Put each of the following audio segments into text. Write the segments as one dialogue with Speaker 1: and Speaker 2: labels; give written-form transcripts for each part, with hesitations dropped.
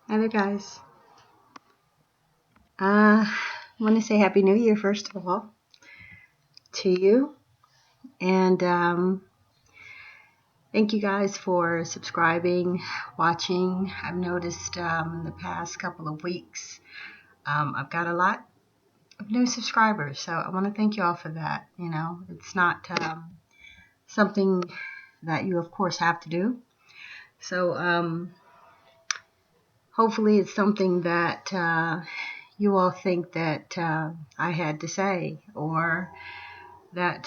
Speaker 1: Hi there, guys. I want to say Happy New Year, first of all, to you. And thank you guys for subscribing, watching. I've noticed in the past couple of weeks, I've got a lot of new subscribers. So I want to thank you all for that. It's not something that you, of course, have to do. So hopefully it's something that you all think that I had to say, or that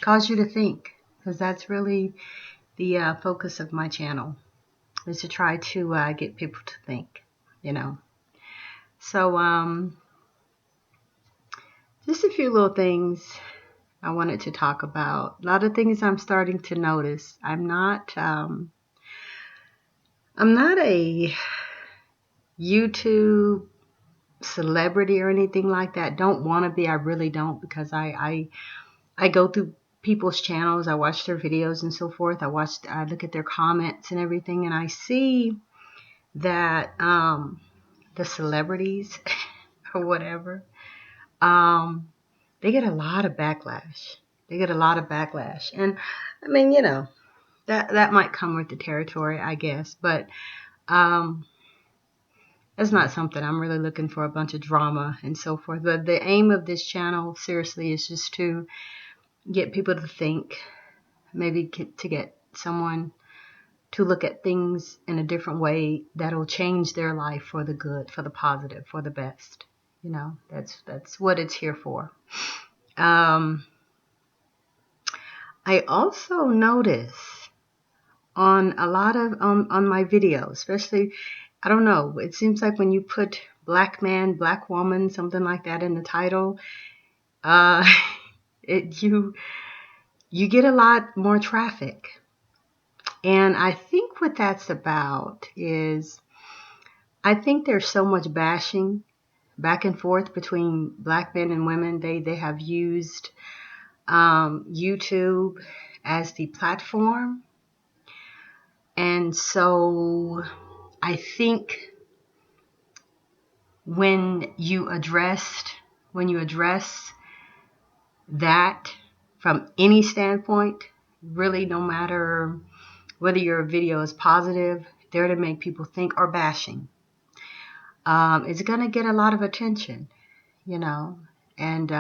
Speaker 1: caused you to think, because that's really the focus of my channel, is to try to get people to think. So just a few little things I wanted to talk about. A lot of things I'm starting to notice. I'm not a YouTube celebrity or anything like that. Don't want to be. I really don't, because I go through people's channels. I watch their videos and so forth. I look at their comments and everything, and I see that the celebrities or whatever, they get a lot of backlash. And I mean, that might come with the territory, I guess. But it's not something I'm really looking for, a bunch of drama and so forth. But the aim of this channel, seriously, is just to get people to think, maybe to get someone to look at things in a different way that'll change their life for the good, for the positive, for the best. That's what it's here for. I also notice on a lot of on my videos, especially, I don't know, it seems like when you put black man, black woman, something like that in the title, uh, you get a lot more traffic. And I think what that's about is, I think there's so much bashing back and forth between black men and women. They have used YouTube as the platform. And so I think when you address that from any standpoint, really, no matter whether your video is positive, there to make people think, or bashing, it's going to get a lot of attention, and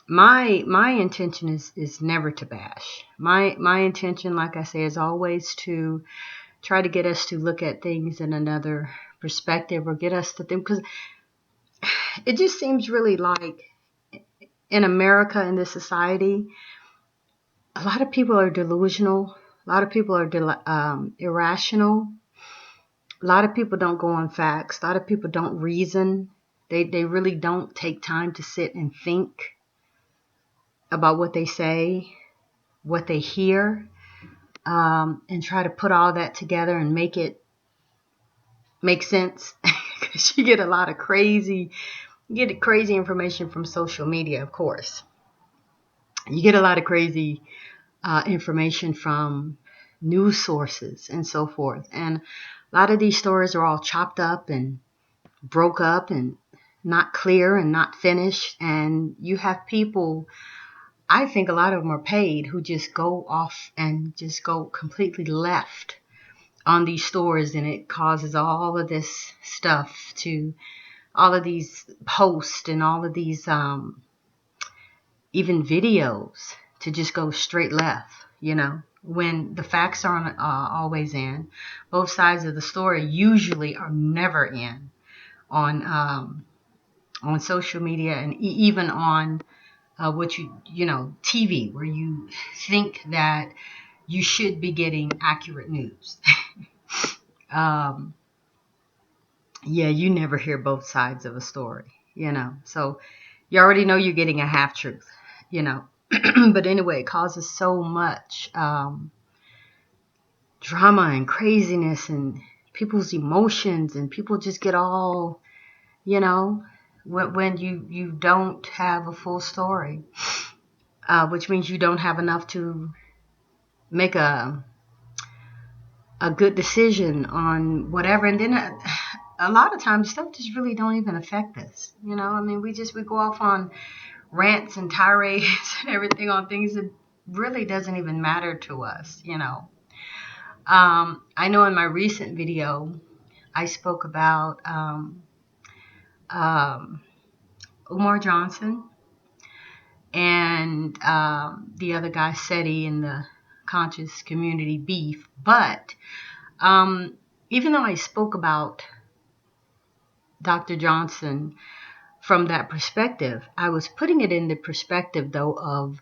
Speaker 1: my intention is never to bash. My intention, like I say, is always to try to get us to look at things in another perspective, or get us to think, because it just seems really like in America, in this society, a lot of people are delusional. A lot of people are irrational. A lot of people don't go on facts. A lot of people don't reason. They really don't take time to sit and think about what they say, what they hear, and try to put all that together and make it make sense. Because you get a lot of crazy information from social media, of course. You get a lot of crazy information from news sources and so forth. And a lot of these stories are all chopped up and broke up and not clear and not finished. And you have people, I think a lot of them are paid, who just go off and just go completely left on these stories. And it causes all of this stuff, to all of these posts and all of these even videos, to just go straight left, when the facts aren't always in. Both sides of the story usually are never in on social media, and even on TV, where you think that you should be getting accurate news. Yeah, you never hear both sides of a story, so you already know you're getting a half truth, but anyway, it causes so much drama and craziness and people's emotions, and people just get all, when you don't have a full story, which means you don't have enough to make a good decision on whatever. And then a lot of times stuff just really don't even affect us. You know, I mean, we go off on rants and tirades and everything on things that really doesn't even matter to us, you know. I know in my recent video, I spoke about Umar Johnson and the other guy, Seti, in the conscious community beef. But even though I spoke about Dr. Johnson from that perspective, I was putting it in the perspective, though, of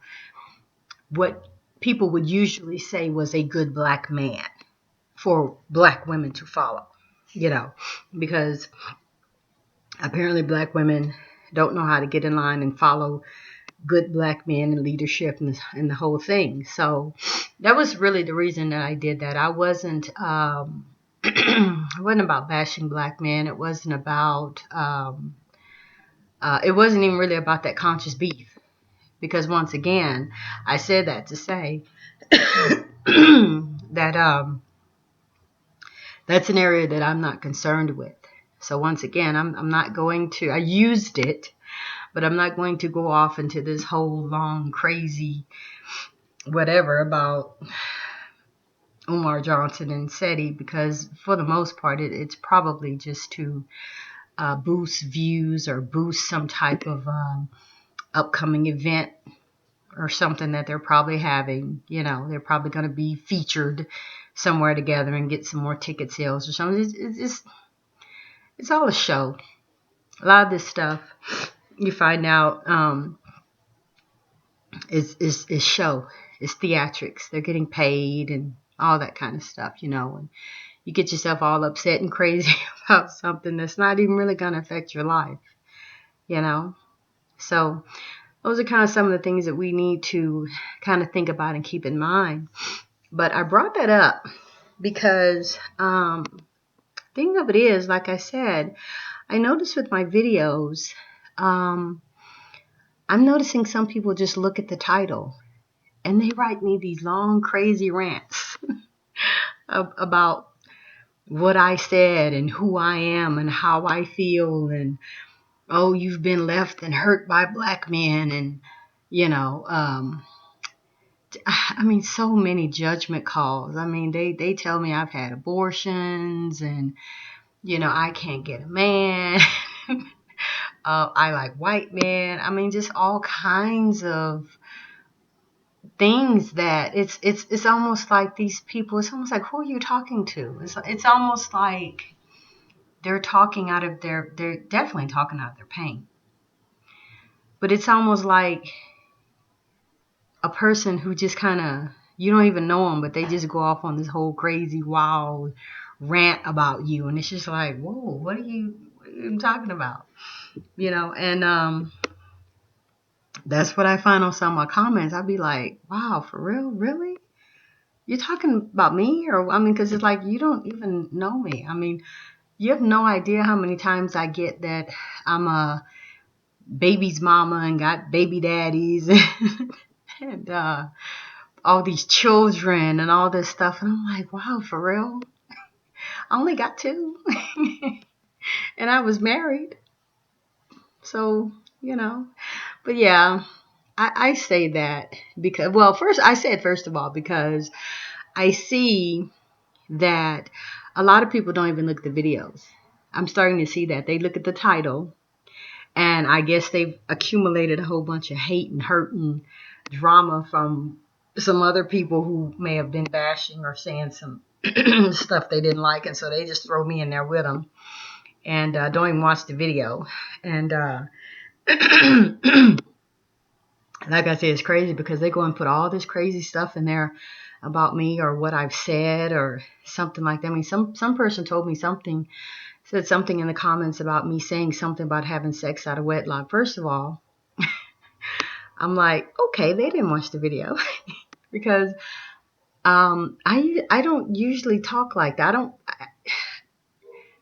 Speaker 1: what people would usually say was a good black man for black women to follow, you know, because apparently black women don't know how to get in line and follow good black men in leadership and the whole thing. So that was really the reason that I did that. I wasn't it wasn't about bashing black men. It wasn't about it wasn't even really about that conscious beef, because once again, I said that to say that that's an area that I'm not concerned with. So once again, I'm not going to, I used it, but I'm not going to go off into this whole long, crazy whatever about Umar Johnson and Seti, because for the most part, it's probably just to boost views or boost some type of upcoming event or something that they're probably having. You know, they're probably going to be featured somewhere together and get some more ticket sales or something. It's all a show. A lot of this stuff you find out is show. It's theatrics. They're getting paid and all that kind of stuff, you know. And you get yourself all upset and crazy about something that's not even really going to affect your life, you know. So those are kind of some of the things that we need to kind of think about and keep in mind. But I brought that up because thing of it is, like I said, I noticed with my videos, I'm noticing some people just look at the title and they write me these long, crazy rants about what I said and who I am and how I feel, and oh, you've been left and hurt by black men, and you know, I mean, so many judgment calls. I mean, they tell me I've had abortions and, you know, I can't get a man. I like white men. I mean, just all kinds of things that it's almost like these people, it's almost like, who are you talking to? It's almost like they're talking out of they're definitely talking out of their pain. But it's almost like a person who just kind of, you don't even know them, but they just go off on this whole crazy, wild rant about you. And it's just like, whoa, what are you talking about? You know, and that's what I find on some of my comments. I'd be like, wow, for real? Really? You're talking about me? Or, I mean, because it's like, you don't even know me. I mean, you have no idea how many times I get that I'm a baby's mama and got baby daddies and all these children and all this stuff. And I'm like, wow, for real? I only got two. And I was married. So, you know. But yeah, I say that because, well, first of all, because I see that a lot of people don't even look at the videos. I'm starting to see that. They look at the title, and I guess they've accumulated a whole bunch of hate and hurt and drama from some other people who may have been bashing or saying some stuff they didn't like, and so they just throw me in there with them and don't even watch the video. And like I said, it's crazy because they go and put all this crazy stuff in there about me or what I've said or something like that. I mean, some person told me something, said something in the comments about me saying something about having sex out of wedlock. First of all, I'm like, okay, they didn't watch the video because I don't usually talk like that.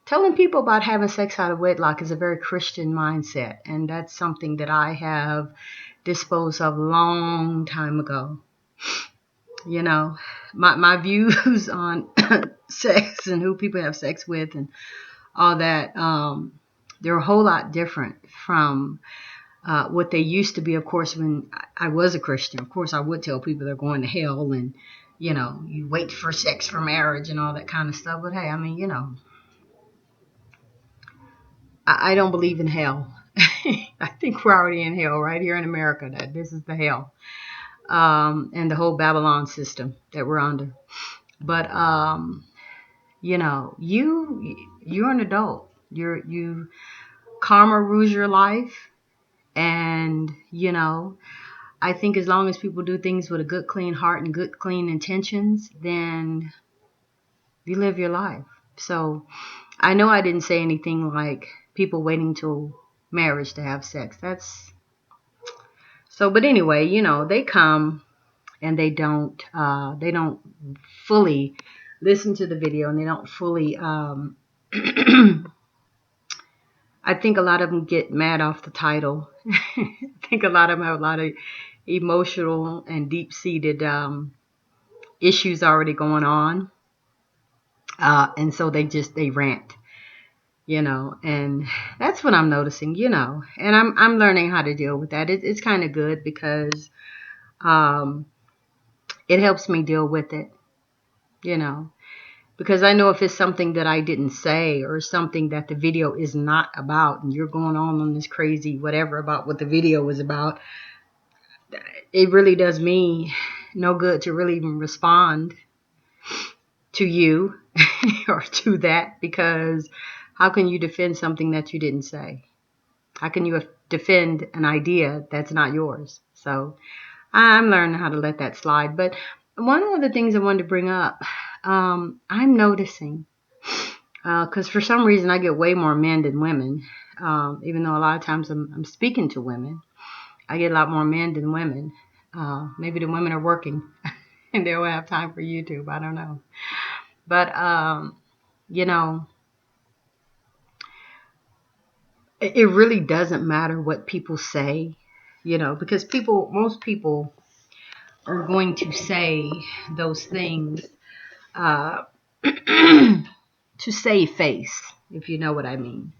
Speaker 1: Telling people about having sex out of wedlock is a very Christian mindset, and that's something that I have disposed of a long time ago. You know, my views on sex and who people have sex with and all that, they're a whole lot different from what they used to be. Of course, when I was a Christian, of course, I would tell people they're going to hell and, you wait for sex for marriage and all that kind of stuff. But hey, I mean, I don't believe in hell. I think we're already in hell right here in America, that this is the hell. And the whole Babylon system that we're under. But, you're an adult. You karma rules your life. And, I think as long as people do things with a good, clean heart and good, clean intentions, then you live your life. So I know I didn't say anything like people waiting till marriage to have sex. That's so, but anyway, they come and they don't fully listen to the video, and they don't fully, I think a lot of them get mad off the title. I think a lot of them have a lot of emotional and deep-seated issues already going on. And so they rant, and that's what I'm noticing, and I'm learning how to deal with that. It's kind of good because it helps me deal with it, because I know if it's something that I didn't say or something that the video is not about, and you're going on this crazy whatever about what the video was about, it really does me no good to really even respond to you or to that, because how can you defend something that you didn't say? How can you defend an idea that's not yours? So I'm learning how to let that slide. But one of the things I wanted to bring up, I'm noticing, because for some reason I get way more men than women, even though a lot of times I'm speaking to women, I get a lot more men than women. Maybe the women are working and they don't have time for YouTube. I don't know. But, it really doesn't matter what people say, because most people are going to say those things to save face, if you know what I mean.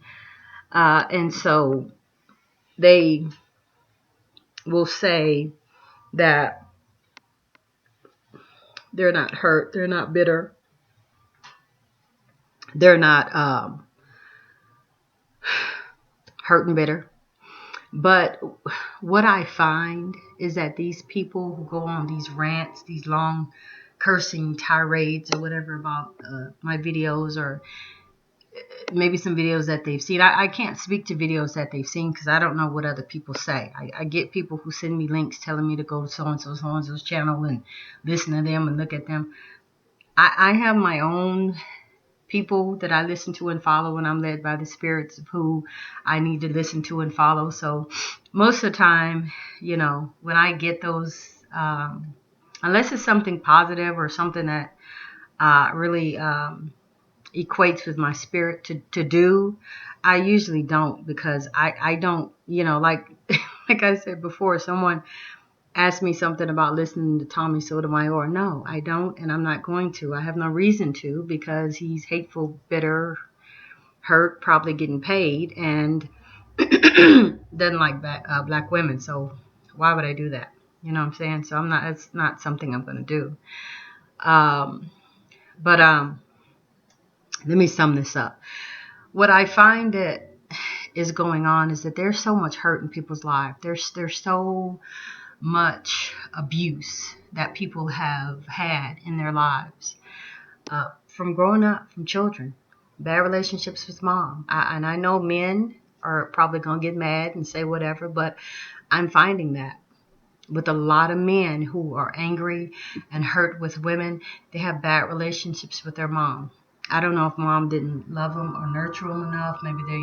Speaker 1: And so they will say that they're not hurt, they're not bitter, they're not hurt and bitter. But what I find is that these people who go on these rants, these long cursing tirades or whatever about my videos, or maybe some videos that they've seen. I can't speak to videos that they've seen because I don't know what other people say. I get people who send me links telling me to go to so-and-so's channel and listen to them and look at them. I have my own people that I listen to and follow, and I'm led by the spirits of who I need to listen to and follow. So most of the time, when I get those, unless it's something positive or something that really equates with my spirit to do, I usually don't, because I don't, like like I said before, someone asked me something about listening to Tommy Sotomayor. No, I don't, and I'm not going to. I have no reason to, because he's hateful, bitter, hurt, probably getting paid, and doesn't like black women. So why would I do that? You know what I'm saying? So it's not something I'm going to do. But let me sum this up. What I find that is going on is that there's so much hurt in people's lives. There's so much abuse that people have had in their lives, from growing up, from children, bad relationships with mom. And I know men are probably going to get mad and say whatever, but I'm finding that with a lot of men who are angry and hurt with women, they have bad relationships with their mom. I don't know if mom didn't love them or nurture them enough. Maybe they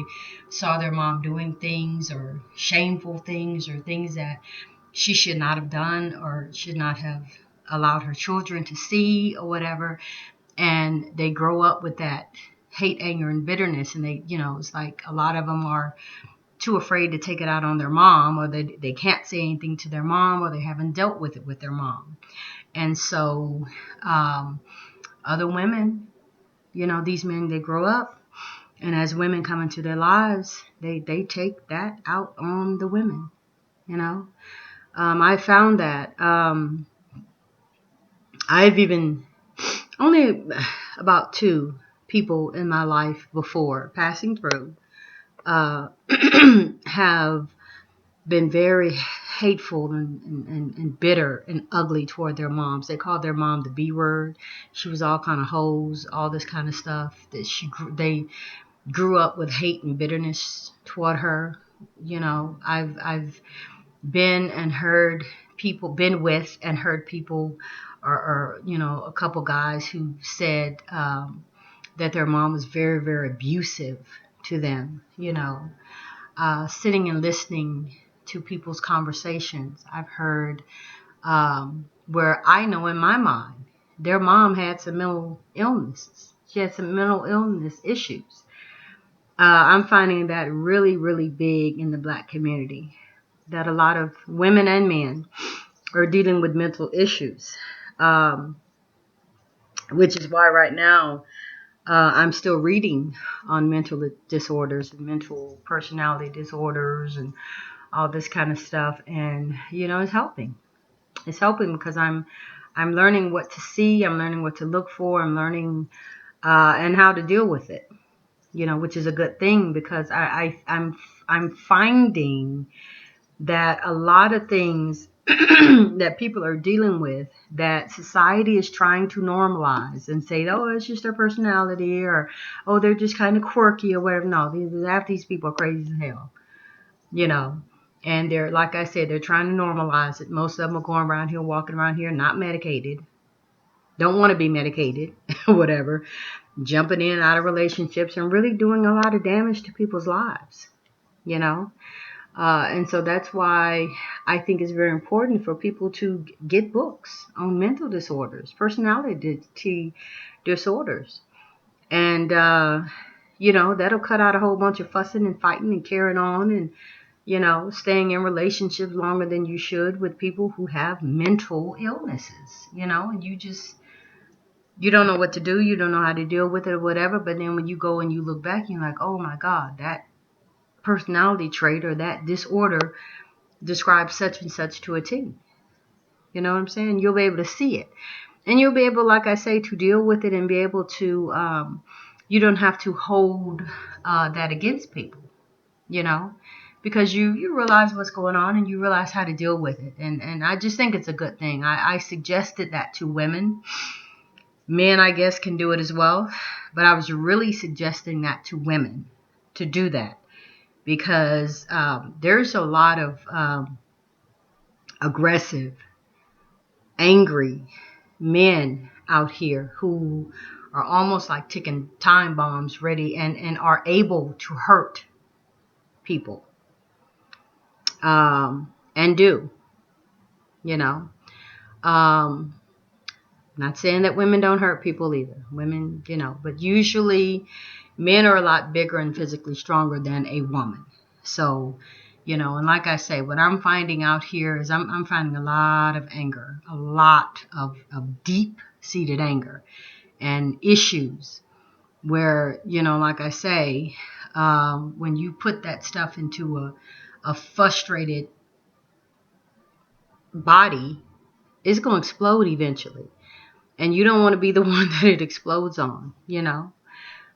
Speaker 1: saw their mom doing things, or shameful things, or things that she should not have done or should not have allowed her children to see, or whatever. And they grow up with that hate, anger, and bitterness. And they, it's like a lot of them are too afraid to take it out on their mom, or they can't say anything to their mom, or they haven't dealt with it with their mom. And so other women, these men, they grow up, and as women come into their lives, they take that out on the women. I found that I've even only about 2 people in my life before passing through have been very hateful and bitter and ugly toward their moms. They called their mom the B word. She was all kind of hoes, all this kind of stuff. They grew up with hate and bitterness toward her. I've been and heard people, been with and heard people, or a couple guys who said that their mom was very, very abusive to them. Sitting and listening to people's conversations, I've heard where I know in my mind their mom had some mental illnesses. She had some mental illness issues. I'm finding that really, really big in the Black community, that a lot of women and men are dealing with mental issues, which is why right now I'm still reading on mental disorders and mental personality disorders and all this kind of stuff. And, it's helping. It's helping because I'm learning what to see. I'm learning what to look for. I'm learning and how to deal with it, which is a good thing, because I'm finding that a lot of things that people are dealing with, that society is trying to normalize and say, oh, it's just their personality, or, oh, they're just kind of quirky or whatever. No, half these people are crazy as hell, and they're, like I said, they're trying to normalize it. Most of them are going around here, walking around here, not medicated, don't want to be medicated, whatever, jumping in and out of relationships and really doing a lot of damage to people's lives, and so that's why I think it's very important for people to get books on mental disorders, personality disorders. And, that'll cut out a whole bunch of fussing and fighting and carrying on and, staying in relationships longer than you should with people who have mental illnesses, and you don't know what to do. You don't know how to deal with it or whatever. But then when you go and you look back, you're like, oh my God, that personality trait or that disorder describes such and such to a T. You know what I'm saying? You'll be able to see it. And you'll be able, like I say, to deal with it and be able to, you don't have to hold that against people, because you realize what's going on and you realize how to deal with it. And I just think it's a good thing. I suggested that to women. Men, I guess, can do it as well. But I was really suggesting that to women, to do that, because there's a lot of aggressive, angry men out here who are almost like ticking time bombs, ready and are able to hurt people, and do, not saying that women don't hurt people either. Women, but usually men are a lot bigger and physically stronger than a woman. So, and like I say, what I'm finding out here is I'm finding a lot of anger, a lot of deep-seated anger and issues where, like I say, when you put that stuff into a frustrated body, it's going to explode eventually. And you don't want to be the one that it explodes on,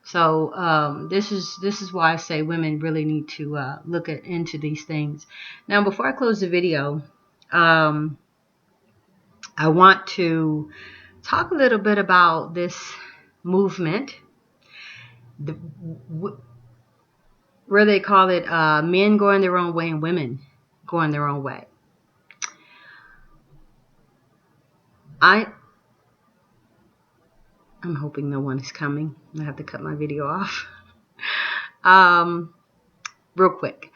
Speaker 1: So this is why I say women really need to look into these things. Now, before I close the video, I want to talk a little bit about this movement, where they call it men going their own way and women going their own way. I'm hoping no one is coming. I have to cut my video off. Real quick.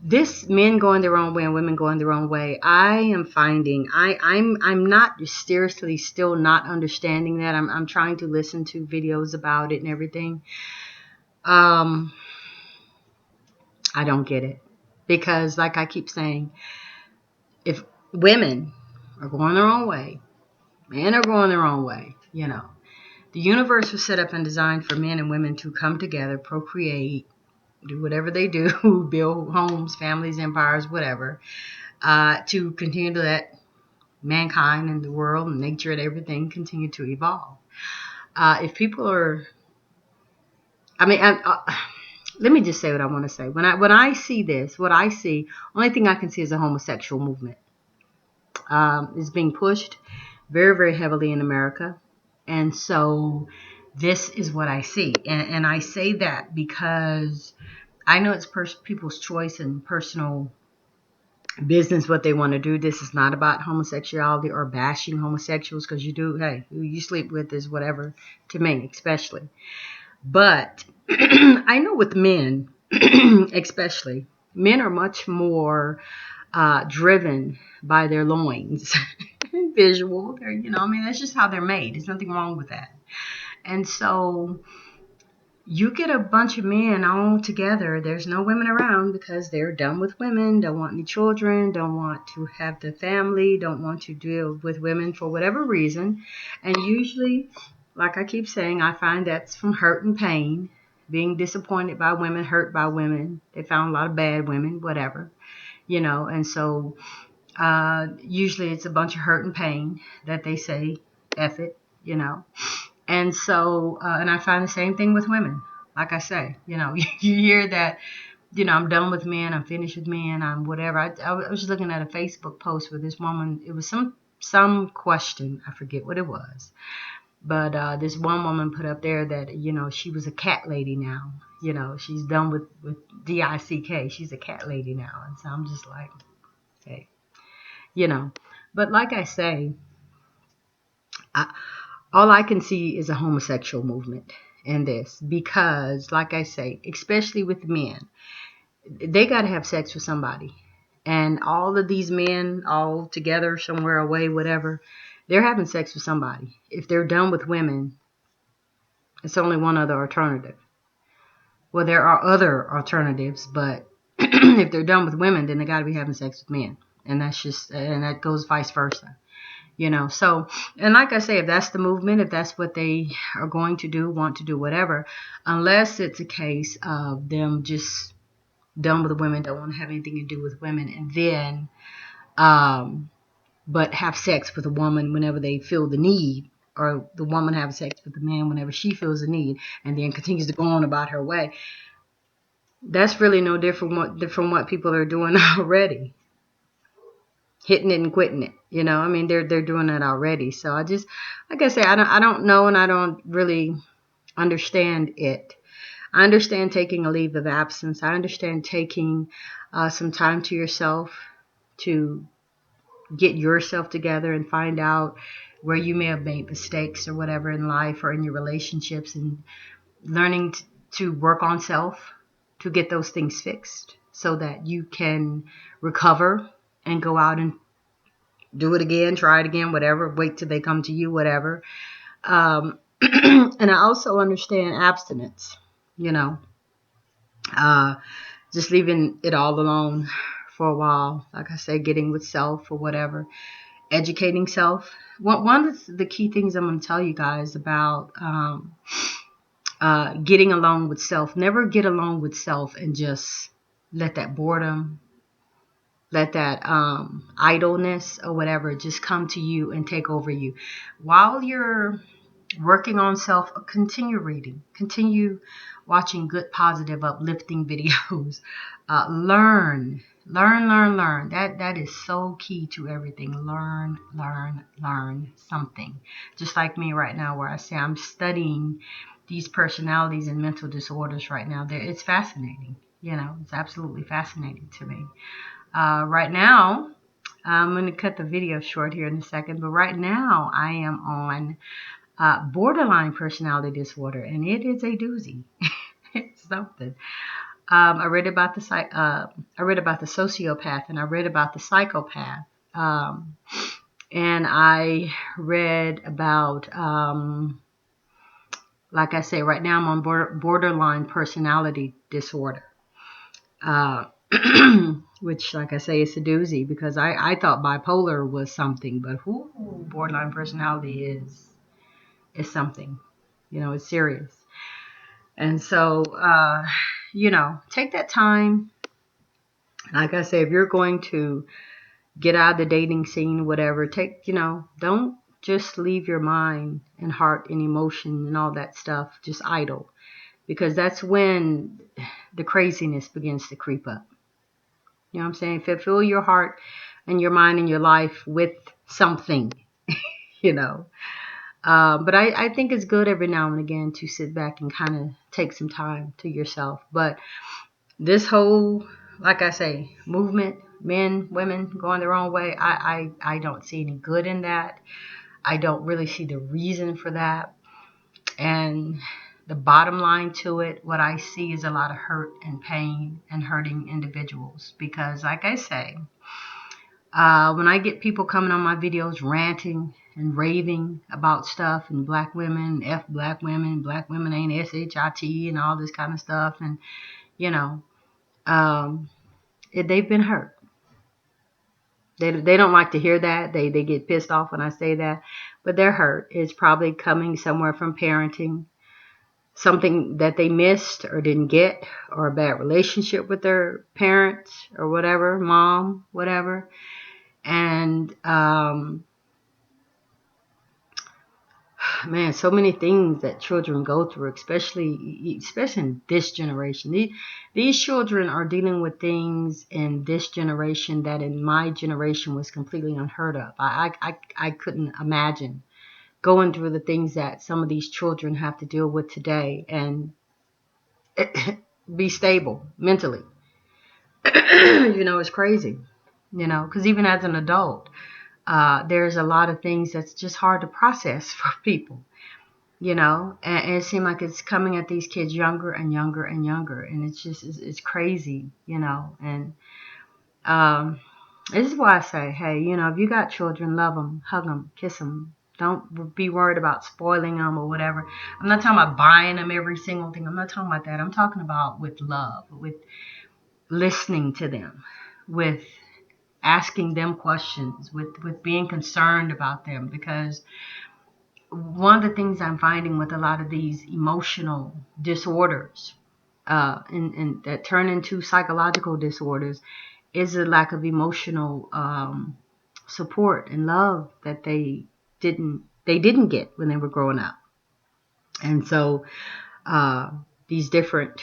Speaker 1: This men going their own way and women going their own way, I am finding I'm not seriously still not understanding that. I'm trying to listen to videos about it and everything. I don't get it, because like I keep saying, if women are going their own way Men are going their own way, The universe was set up and designed for men and women to come together, procreate, do whatever they do, build homes, families, empires, whatever, to continue to let mankind and the world and nature and everything continue to evolve. If people are, let me just say what I want to say. When I see this, what I see, only thing I can see is a homosexual movement. Is being pushed very, very heavily in America. And so this is what I see. And I say that because I know it's people's choice and personal business what they want to do. This is not about homosexuality or bashing homosexuals, because hey, who you sleep with is whatever to me, especially. But I know with men, especially, men are much more driven by their loins. Visual. That's just how they're made. There's nothing wrong with that. And so you get a bunch of men all together. There's no women around because they're done with women, don't want any children, don't want to have the family, don't want to deal with women for whatever reason. And usually, like I keep saying, I find that's from hurt and pain, being disappointed by women, hurt by women. They found a lot of bad women, whatever, and so usually it's a bunch of hurt and pain that they say, F it, And so, and I find the same thing with women. Like I say, you hear that, I'm done with men, I'm finished with men, I'm whatever. I was looking at a Facebook post with this woman. It was some question. I forget what it was. But this one woman put up there that, she was a cat lady now. She's done with DICK. She's a cat lady now. And so I'm just like, hey, But like I say, all I can see is a homosexual movement in this, because, like I say, especially with men, they got to have sex with somebody. And all of these men all together somewhere away, whatever, they're having sex with somebody. If they're done with women, it's only one other alternative. Well, there are other alternatives, but if they're done with women, then they got to be having sex with men. And that goes vice versa. So, and like I say, if that's the movement, if that's what they are going to do, want to do, whatever, unless it's a case of them just done with women, don't want to have anything to do with women, and then, but have sex with a woman whenever they feel the need, or the woman have sex with the man whenever she feels the need, and then continues to go on about her way. That's really no different from what people are doing already. Hitting it and quitting it, they're doing that already. So I just, like I say, I don't know, and I don't really understand it. I understand taking a leave of absence. I understand taking some time to yourself to get yourself together and find out where you may have made mistakes or whatever in life or in your relationships, and learning to work on self to get those things fixed so that you can recover and go out and do it again, try it again, whatever, wait till they come to you, whatever. And I also understand abstinence, just leaving it all alone for a while. Like I say, getting with self or whatever, educating self. One of the key things I'm going to tell you guys about getting along with self. Never get along with self and just let that boredom, let that idleness or whatever just come to you and take over you. While you're working on self, continue reading, continue watching good, positive, uplifting videos. Learn. That is so key to everything. Learn something. Just like me right now, where I say I'm studying these personalities and mental disorders right now. It's fascinating. It's absolutely fascinating to me. Right now, I'm going to cut the video short here in a second, but right now I am on borderline personality disorder, and it is a doozy. It's something. I read about the sociopath, and I read about the psychopath, and I read about, like I say, right now I'm on borderline personality disorder. which, like I say, is a doozy because I thought bipolar was something, but borderline personality is something. It's serious. And so, take that time. Like I say, if you're going to get out of the dating scene, whatever, don't just leave your mind and heart and emotion and all that stuff just idle, because that's when the craziness begins to creep up. You know what I'm saying? Fill your heart and your mind and your life with something, you know. But I think it's good every now and again to sit back and kind of take some time to yourself. But this whole, like I say, movement, men, women going their own way, I don't see any good in that. I don't really see the reason for that. And the bottom line to it, what I see is a lot of hurt and pain and hurting individuals. Because, like I say, when I get people coming on my videos ranting and raving about stuff and black women, black women ain't shit, and all this kind of stuff, and you know, they've been hurt. They don't like to hear that. They get pissed off when I say that, but they're hurt. It's probably coming somewhere from parenting, something that they missed or didn't get, or a bad relationship with their parents or whatever, mom, whatever. And man, so many things that children go through, especially in this generation. These children are dealing with things in this generation that in my generation was completely unheard of. I couldn't imagine going through the things that some of these children have to deal with today and be stable mentally. It's crazy, because even as an adult, there's a lot of things that's just hard to process for people, and it seems like it's coming at these kids younger and younger and younger. And it's crazy, and this is why I say, hey, if you got children, love them, hug them, kiss them. Don't be worried about spoiling them or whatever. I'm not talking about buying them every single thing. I'm not talking about that. I'm talking about with love, with listening to them, with asking them questions, with being concerned about them. Because one of the things I'm finding with a lot of these emotional disorders, and that turn into psychological disorders, is a lack of emotional support and love that they didn't get when they were growing up. And so these different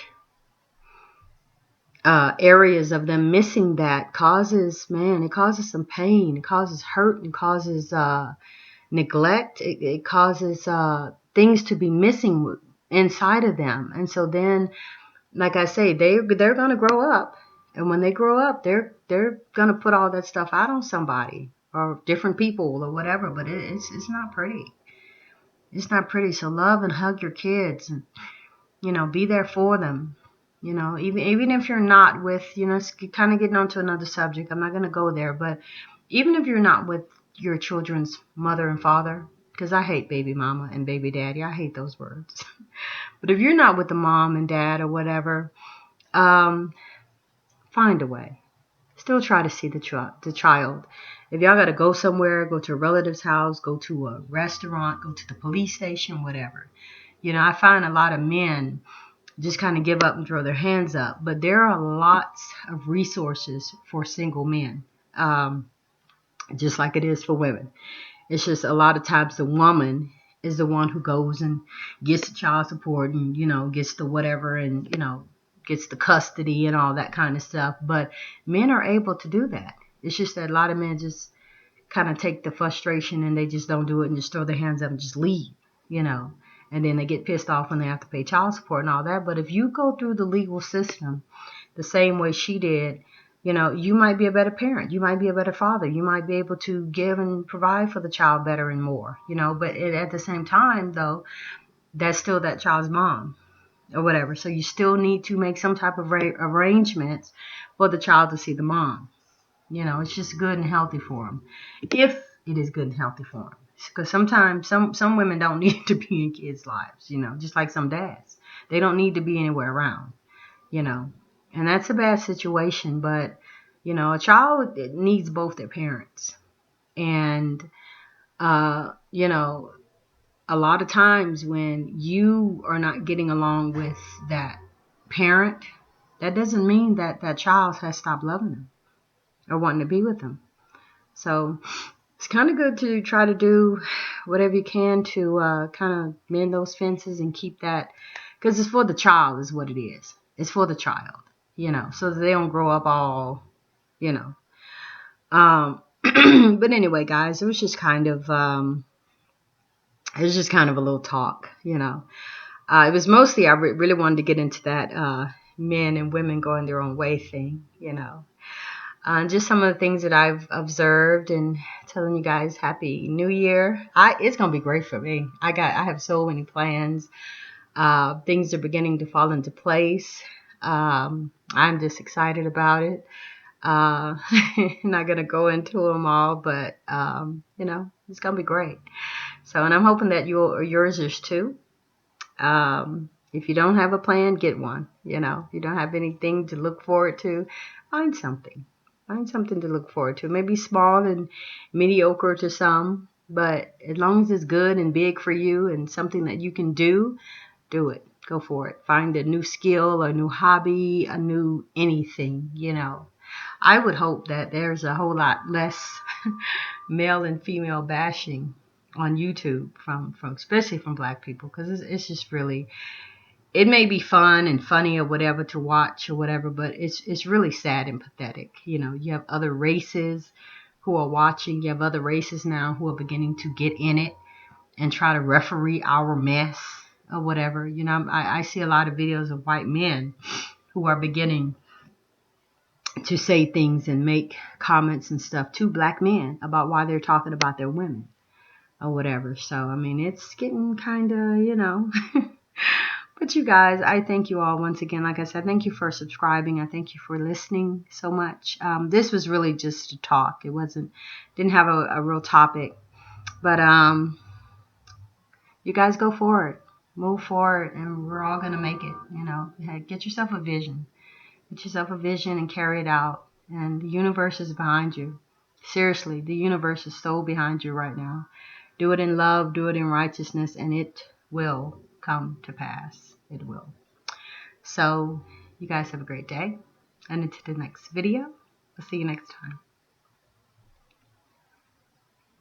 Speaker 1: areas of them missing that causes some pain, it causes hurt, it causes neglect, it causes things to be missing inside of them. And so then, like I say, they're going to grow up, and when they grow up, they're going to put all that stuff out on somebody or different people or whatever. But it's not pretty. It's not pretty. So love and hug your kids, and be there for them. Even if you're not with, it's kind of getting onto another subject. I'm not going to go there, but even if you're not with your children's mother and father, because I hate baby mama and baby daddy. I hate those words. But if you're not with the mom and dad or whatever, find a way. Still try to see the child. If y'all got to go somewhere, go to a relative's house, go to a restaurant, go to the police station, whatever. I find a lot of men just kind of give up and throw their hands up. But there are lots of resources for single men, just like it is for women. It's just a lot of times the woman is the one who goes and gets the child support and, gets the whatever and, gets the custody and all that kind of stuff. But men are able to do that. It's just that a lot of men just kind of take the frustration and they just don't do it and just throw their hands up and just leave, and then they get pissed off when they have to pay child support and all that. But if you go through the legal system the same way she did, you might be a better parent. You might be a better father. You might be able to give and provide for the child better and more, but at the same time, though, that's still that child's mom or whatever. So you still need to make some type of arrangements for the child to see the mom. It's just good and healthy for them. If it is good and healthy for them. Because sometimes some women don't need to be in kids' lives, just like some dads. They don't need to be anywhere around, and that's a bad situation. But, You know, a child needs both their parents. And, you know, a lot of times when you are not getting along with that parent, that doesn't mean that that child has stopped loving them or wanting to be with them. So it's kind of good to try to do whatever you can to kind of mend those fences and keep that, because it's for the child is what it is. It's for the child, you know, so that they don't grow up all, you know. But anyway, guys, it was just kind of a little talk, you know. It was mostly I really wanted to get into that men and women going their own way thing, you know. Just some of the things that I've observed, and telling you guys Happy New Year. It's gonna be great for me. I have so many plans. Things are beginning to fall into place. I'm just excited about it. Not gonna go into them all, but you know, it's gonna be great. So, and I'm hoping that yours is too. If you don't have a plan, get one. You know, if you don't have anything to look forward to, find something. Find something to look forward to. Maybe small and mediocre to some, but as long as it's good and big for you and something that you can do it. Go for it. Find a new skill, a new hobby, a new anything, you know. I would hope that there's a whole lot less male and female bashing on YouTube from especially from black people, because it's just really, it may be fun and funny or whatever to watch or whatever, but it's really sad and pathetic. You know, you have other races who are watching. You have other races now who are beginning to get in it and try to referee our mess or whatever. You know, I see a lot of videos of white men who are beginning to say things and make comments and stuff to black men about why they're talking about their women or whatever. So, I mean, it's getting kind of, you know. But you guys, I thank you all once again. Like I said, thank you for subscribing. I thank you for listening so much. This was really just a talk. It didn't have a real topic. But you guys go forward. Move forward, and we're all going to make it. You know, get yourself a vision. Get yourself a vision and carry it out. And the universe is behind you. Seriously, the universe is so behind you right now. Do it in love, do it in righteousness, and it will come to pass. It will. So, you guys have a great day. And until the next video, I'll see you next time.